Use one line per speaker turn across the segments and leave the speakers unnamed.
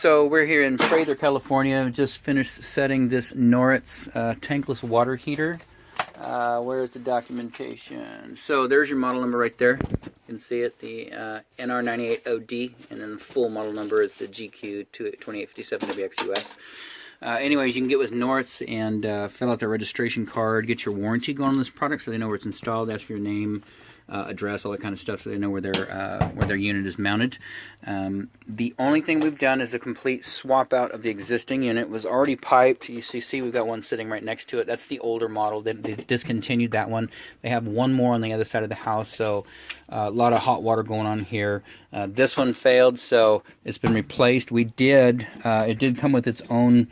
So we're here in Prather, California. Just finished setting this Noritz tankless water heater. Where's the documentation? So there's your model number right there. You can see it, the NR98OD, and then the full model number is the GQ2857WXUS. Anyways, you can get with Noritz and fill out their registration card, get your warranty going on this product so they know where it's installed, ask for your name, address, all that kind of stuff, so they know where their unit is mounted. The only thing we've done is a complete swap out of the existing unit. It was already piped. You see we've got one sitting right next to it. That's the older model. They discontinued that one. They have one more on the other side of the house, so a lot of hot water going on here. This one failed, so it's been replaced. It did come with its own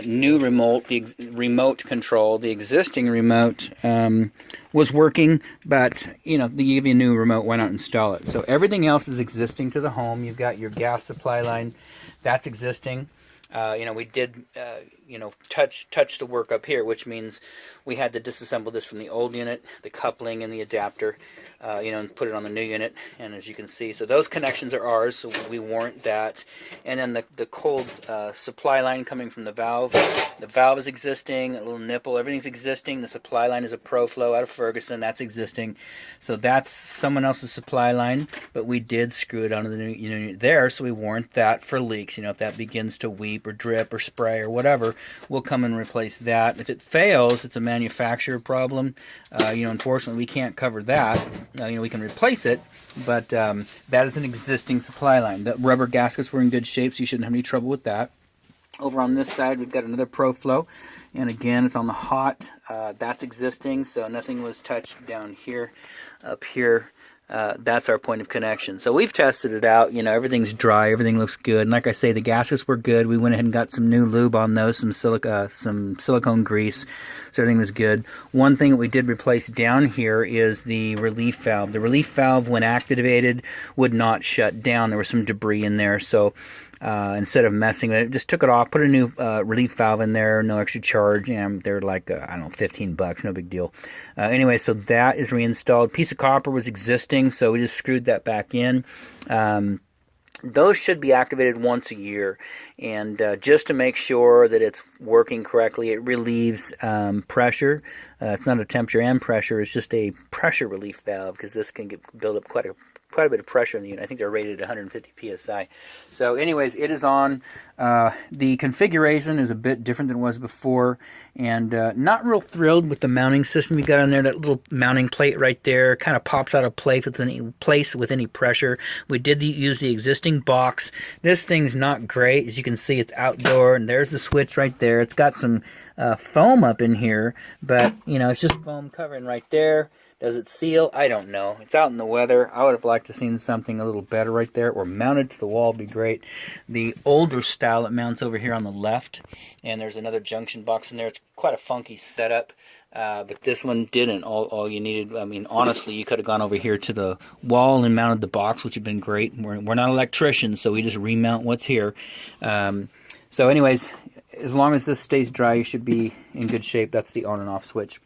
new remote, the remote control. The existing remote was working, but they give you a new remote. Why not install it? So everything else is existing to the home. You've got your gas supply line, that's existing. We did touch the work up here, which means we had to disassemble this from the old unit, the coupling and the adapter, and put it on the new unit. And as you can see, so those connections are ours, so we warrant that. And then the cold supply line coming from the valve is existing, a little nipple, everything's existing. The supply line is a ProFlow out of Ferguson, that's existing. So that's someone else's supply line, but we did screw it onto the new unit there, so we warrant that for leaks. If that begins to weep or drip or spray or whatever, we'll come and replace that. If it fails, it's a manufacturer problem. Unfortunately, we can't cover that. We can replace it, but that is an existing supply line. The rubber gaskets were in good shape, so you shouldn't have any trouble with that. Over on this side, we've got another ProFlow, and again, it's on the hot. That's existing, so nothing was touched down here. Up here, that's our point of connection. So we've tested it out. Everything's dry, everything looks good. And like I say, the gaskets were good. We went ahead and got some new lube on those, some silicone grease, so everything was good. One thing that we did replace down here is the relief valve. The relief valve, when activated, would not shut down. There was some debris in there, so instead of messing with it, just took it off, put a new relief valve in there, no extra charge, and they're like, $15, no big deal. Anyway, so that is reinstalled. Piece of copper was existing, so we just screwed that back in. Those should be activated once a year, and just to make sure that it's working correctly, it relieves pressure. It's not a temperature and pressure, it's just a pressure relief valve, because this can build up quite a bit of pressure in the unit. I think they're rated at 150 psi. So anyways, it is on. The configuration is a bit different than it was before, and not real thrilled with the mounting system we got on there. That little mounting plate right there kind of pops out of place with any pressure. We did use the existing box. This thing's not great. As you can see, it's outdoor, and there's the switch right there. It's got some foam up in here, but it's just foam covering right there. Does it seal? I don't know. It's out in the weather. I would have liked to have seen something a little better right there, or mounted to the wall would be great. The older style, it mounts over here on the left, and there's another junction box in there. It's quite a funky setup, but this one didn't. All you needed, honestly, you could have gone over here to the wall and mounted the box, which would have been great. We're not electricians, so we just remount what's here. So anyways, as long as this stays dry, you should be in good shape. That's the on and off switch.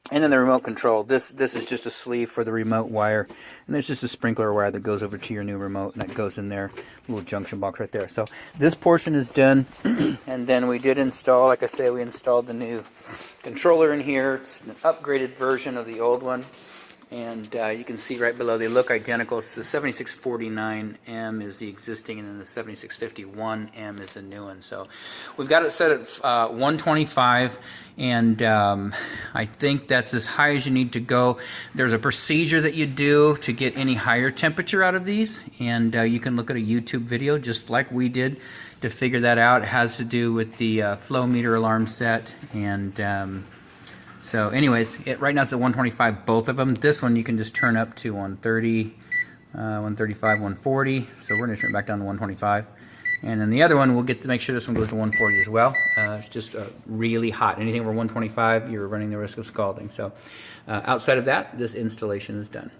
And then the remote control. This is just a sleeve for the remote wire. And there's just a sprinkler wire that goes over to your new remote, and that goes in there. Little junction box right there. So this portion is done. And then we did install, like I say, we installed the new controller in here. It's an upgraded version of the old one. And you can see right below, they look identical. It's the 7649M is the existing, and then the 7651M is the new one. So we've got it set at 125, and I think that's as high as you need to go. There's a procedure that you do to get any higher temperature out of these, and you can look at a YouTube video just like we did to figure that out. It has to do with the flow meter alarm set, and so anyways, right now it's at 125, both of them. This one you can just turn up to 130, 135, 140. So we're going to turn it back down to 125. And then the other one, we'll get to make sure this one goes to 140 as well. It's just really hot. Anything over 125, you're running the risk of scalding. So outside of that, this installation is done.